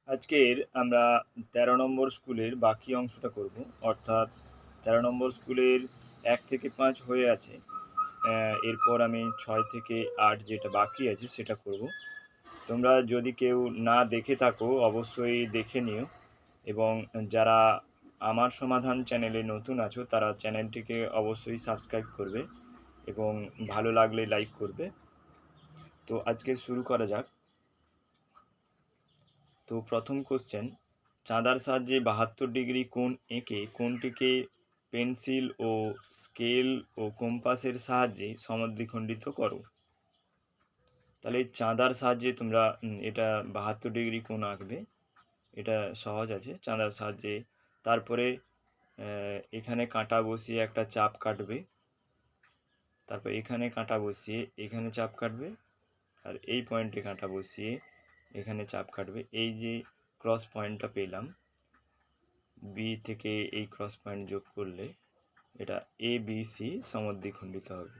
আজকের আমরা ১৩ নম্বর স্কুলের বাকি অংশটা করব। অর্থাৎ ১৩ নম্বর স্কুলের ১ থেকে ৫ হয়ে আছে। এরপর আমি ৬ থেকে ৮ যেটা বাকি আছে সেটা করব। তোমরা যদি কেউ না দেখে থাকো অবশ্যই দেখে নিও, এবং যারা আমার সমাধান চ্যানেলে নতুন আছো তারা চ্যানেলটিকে অবশ্যই সাবস্ক্রাইব করবে এবং ভালো লাগলে লাইক করবে। তো আজকে শুরু করা যাক। তো প্রথম কোশ্চেন, চাঁদার সাহায্যে ৭২ ডিগ্রি কোণ এঁকে কোণটিকে পেন্সিল ও স্কেল ও কম্পাসের সাহায্যে সমদ্বিখণ্ডিত করো। তাহলে চাঁদার সাহায্যে তোমরা এটা ৭২ ডিগ্রি কোণ আঁকবে। এটা সহজ আছে চাঁদার সাহায্যে। তারপরে এখানে কাঁটা বসিয়ে একটা চাপ কাটবে, তারপর এখানে কাঁটা বসিয়ে এখানে চাপ কাটবে, আর এই পয়েন্টে কাঁটা বসিয়ে এখানে চাপ কাটবে। এই যে ক্রস পয়েন্টটা পেলাম, বি থেকে এই ক্রস পয়েন্ট যোগ করলে এটা এ বি সি সমদ্বিখণ্ডিত হবে।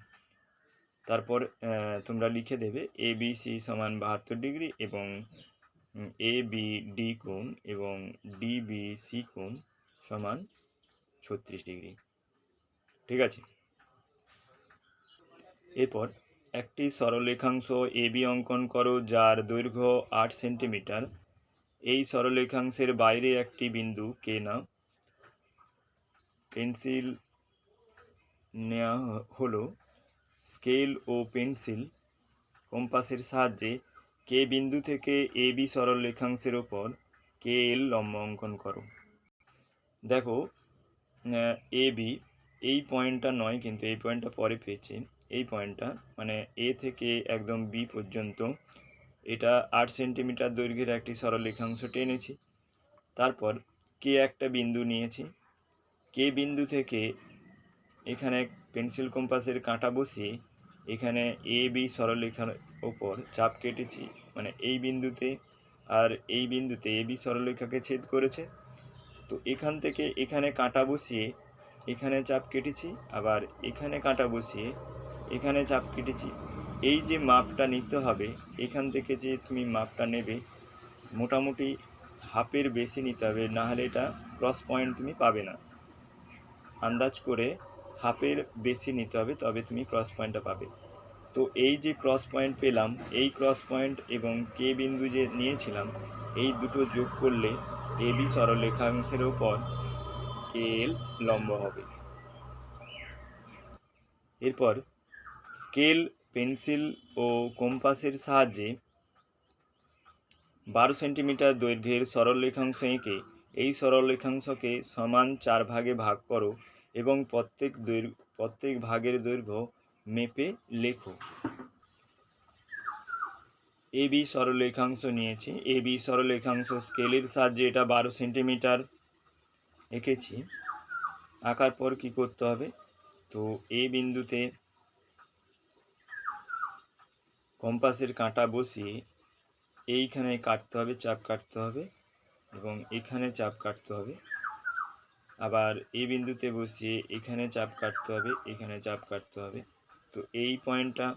তারপর তোমরা লিখে দেবে এ বি সি সমান ৭২ ডিগ্রি এবং এ বি ডি কোণ এবং ডি বি সি কোণ সমান ৩৬ ডিগ্রি। ঠিক আছে। এরপর একটি সরলরেখাংশ এ বি অঙ্কন করো যার দৈর্ঘ্য ৮ সেন্টিমিটার। এই সরলরেখাংশের বাইরে একটি বিন্দু কে নাও। পেন্সিল নেওয়া হলো। স্কেল ও পেন্সিল কম্পাসের সাহায্যে কে বিন্দু থেকে এ বি সরলরেখাংশের ওপর কে এল লম্ব অঙ্কন করো। দেখো এ বি এই পয়েন্টটা নয়, কিন্তু এই পয়েন্টটা পরে পেয়েছি। এই পয়েন্টটা মানে এ থেকে একদম বি পর্যন্ত এটা ৮ সেন্টিমিটার দৈর্ঘ্যের একটি সরলরেখাংশ টেনেছি। তারপর কে একটা বিন্দু নিয়েছি। কে বিন্দু থেকে এখানে পেন্সিল কম্পাসের কাঁটা বসিয়ে এখানে এ বি সরলরেখার ওপর চাপ কেটেছি, মানে এই বিন্দুতে আর এই বিন্দুতে এ বি সরলরেখাকে ছেদ করেছে। তো এখান থেকে এখানে কাঁটা বসিয়ে এখানে চাপ কেটেছি, আবার এখানে কাঁটা বসিয়ে এখানে চাপ কেটেছি। এই যে মাপটা নিতে হবে, এখান থেকে যে তুমি মাপটা নেবে মোটামুটি হাফের বেশি নিতে হবে, নাহলে এটা ক্রস পয়েন্ট তুমি পাবে না। আন্দাজ করে হাফের বেশি নিতে হবে, তবে তুমি ক্রস পয়েন্টটা পাবে। তো এই যে ক্রস পয়েন্ট পেলাম, এই ক্রস পয়েন্ট এবং কে বিন্দু যে নিয়েছিলাম, এই দুটো যোগ করলে এ বি সরলরেখাংশের ওপর কে এল লম্ব হবে। এরপর স্কেল, পেন্সিল ও কম্পাসের সাহায্যে ১২ সেন্টিমিটার দৈর্ঘ্যের সরলরেখাংশ এঁকে এই সরলরেখাংশকে সমান ৪ ভাগে ভাগ করো এবং প্রত্যেক ভাগের দৈর্ঘ্য মেপে লেখো। এ বি সরলরেখাংশ নিয়েছি। এ বি সরলরেখাংশ স্কেলের সাহায্যে এটা ১২ সেন্টিমিটার এঁকেছি। আঁকার পর কি করতে হবে, তো এ বিন্দুতে কম্পাসের কাঁটা বসিয়ে এইখানে কাটতে হবে, চাপ কাটতে হবে এবং এখানে চাপ কাটতে হবে। আবার এই বিন্দুতে বসিয়ে এখানে চাপ কাটতে হবে, এখানে চাপ কাটতে হবে। তো এই পয়েন্টটা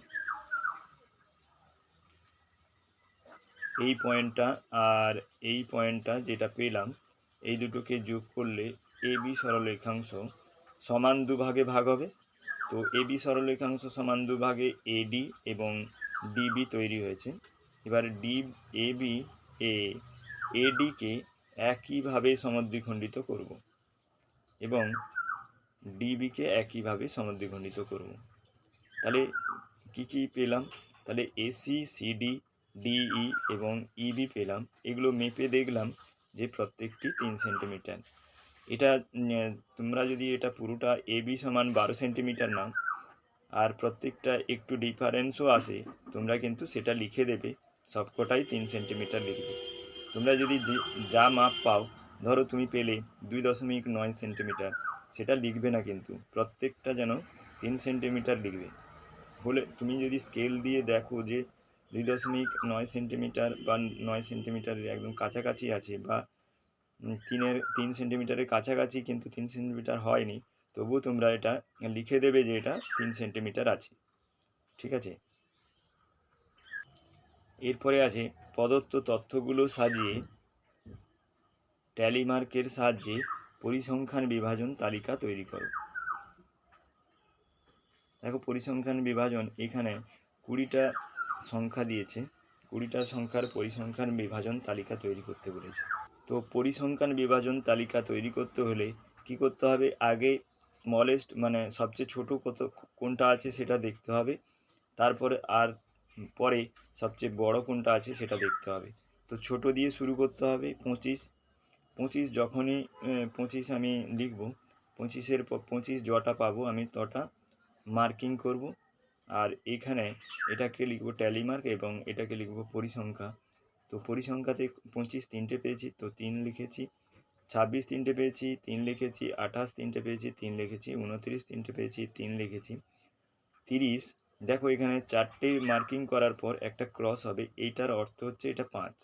আর এই পয়েন্টটা যেটা পেলাম, এই দুটোকে যোগ করলে এ বি সরলরেখাংশ সমান দুভাগে ভাগ হবে। তো এ বি সরলরেখাংশ সমান দুভাগে এডি এবং ডিবি তৈরি হয়েছে। এবার এডিকে একইভাবে সমদ্বিখণ্ডিত করব এবং ডিবিকে একইভাবে সমদ্বিখণ্ডিত করব। তাহলে কি কি পেলাম, তাহলে এসি, সিডি, ডিই এবং ইবি পেলাম। এগুলো মেপে দেখলাম যে প্রত্যেকটি ৩ সেন্টিমিটার। এটা তোমরা যদি এটা পুরোটা এবি সমান ১২ সেন্টিমিটার নাও আর প্রত্যেকটা একটু ডিফারেন্সও আসে, তোমরা কিন্তু সেটা লিখে দেবে, সবকটাই ৩ সেন্টিমিটার লিখবে। তোমরা যদি যা মাপ পাও, ধরো তুমি পেলে ২.৯ সেন্টিমিটার, সেটা লিখবে না, কিন্তু প্রত্যেকটা যেন ৩ সেন্টিমিটার লিখবে। হলে তুমি যদি স্কেল দিয়ে দেখো যে ২.৯ সেন্টিমিটার বা ৯ সেন্টিমিটারের একদম কাছাকাছি আছে, বা ৩ সেন্টিমিটারের কাছাকাছি কিন্তু ৩ সেন্টিমিটার হয়নি, তবুও তোমরা এটা লিখে দেবে যে এটা ৩ সেন্টিমিটার আছে। ঠিক আছে। এরপরে আছে প্রদত্ত তথ্যগুলো সাজিয়ে ট্যালি মার্কের সাহায্যে পরিসংখ্যান বিভাজন তালিকা তৈরি করো। দেখো পরিসংখ্যান বিভাজন, এখানে 20টা সংখ্যা দিয়েছে, 20টা সংখ্যার পরিসংখ্যান বিভাজন তালিকা তৈরি করতে বলেছে। তো পরিসংখ্যান বিভাজন তালিকা তৈরি করতে হলে কি করতে হবে, আগে স্মলেস্ট মানে সবচেয়ে ছোট কোনটা আছে সেটা দেখতে হবে, তারপরে আর পরে সবচেয়ে বড় কোনটা আছে সেটা দেখতে হবে। তো ছোট দিয়ে শুরু করতে হবে। 25 যখনই 25 আমি লিখব, 25 যটা পাবো আমি তটা মার্কিং করব। আর এখানে এটাকে লিখব ট্যালি মার্ক এবং এটাকে লিখব পরিসংখ্যা। তো পরিসংখ্যাতে 25 তিনটে পেয়েছি তো 3 লিখেছি, 26 তিনটে পেয়েছি 3 লিখেছি, 28 তিনটে পেয়েছি 3 লিখেছি, 29 তিনটে পেয়েছি 3 লিখেছি, 30 দেখো এখানে 4টে মার্কিং করার পর একটা ক্রস হবে, এইটার অর্থ হচ্ছে এটা 5,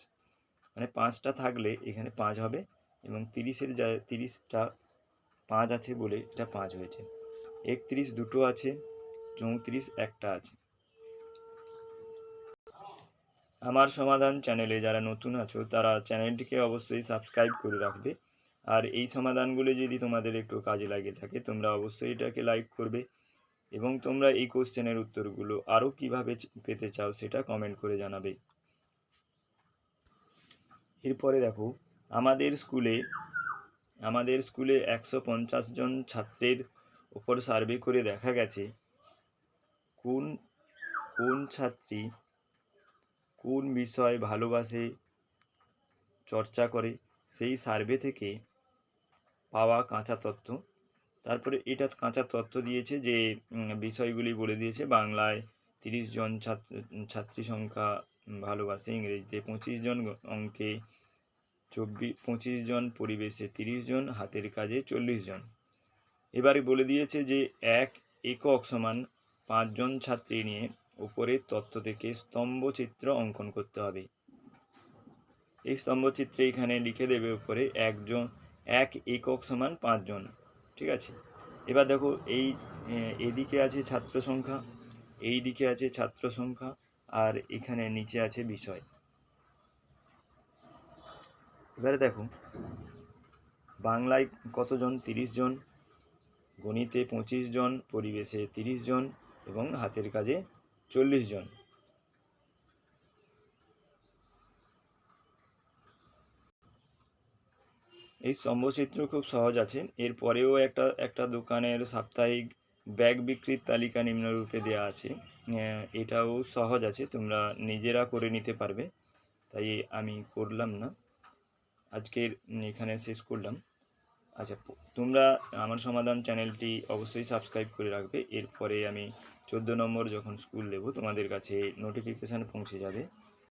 মানে 5টা থাকলে এখানে 5 হবে এবং 30-এর জায়গায় 30টা 5 আছে বলে এটা 5 হয়েছে। 31 দুটো আছে, 34 একটা আছে। আমার সমাধান চ্যানেলে যারা নতুন আছো তারা চ্যানেলটিকে অবশ্যই সাবস্ক্রাইব করে রাখবে। আর এই সমাধানগুলো যদি তোমাদের একটু কাজে লাগে থাকে তোমরা অবশ্যই এটাকে লাইক করবে এবং তোমরা এই কোশ্চেনের উত্তরগুলো আরও কীভাবে পেতে চাও সেটা কমেন্ট করে জানাবে। এরপরে দেখো আমাদের স্কুলে 150 জন ছাত্রের ওপর সার্ভে করে দেখা গেছে কোন কোন ছাত্রী কোন বিষয় ভালোবাসে চর্চা করে, সেই সার্ভে থেকে পাওয়া কাঁচা তথ্য। তারপরে এটা কাঁচা তথ্য দিয়েছে যে বিষয়গুলি বলে দিয়েছে, বাংলায় 30 জন ছাত্রী সংখ্যা ভালোবাসে, ইংরেজিতে 25 জন, অঙ্কে 25 জন, পরিবেশে 30 জন, হাতের কাজে 40 জন। এবারে বলে দিয়েছে যে এক একক সমান 5 জন ছাত্রী নিয়ে উপরের তথ্য থেকে স্তম্ভচিত্র অঙ্কন করতে হবে। এই স্তম্ভচিত্রে এখানে লিখে দেবে উপরে এক একক সমান 5 জন, ঠিক আছে। এবার দেখো এদিকে আছে ছাত্র সংখ্যা, এই দিকে আছে ছাত্র সংখ্যা, আর এখানে নিচে আছে বিষয়। এবারে দেখো বাংলায় কতজন, 30 জন, গণিতে 25 জন, পরিবেশে 30 জন এবং হাতের কাজে 40 জন। এই স্তম্ভচিত্র খুব সহজ আছে। এরপরেও একটা দোকানের সাপ্তাহিক ব্যাগ বিক্রির তালিকা নিম্নরূপে দেওয়া আছে, এটাও সহজ আছে, তোমরা নিজেরা করে নিতে পারবে, তাই আমি করলাম না, আজকের এখানে শেষ করলাম। আচ্ছা, তোমরা আমার সমাধান চ্যানেলটি অবশ্যই সাবস্ক্রাইব করে রাখবে, এরপরে আমি 14 নম্বর যখন স্কুল দেবো তোমাদের কাছে নোটিফিকেশান পৌঁছে যাবে।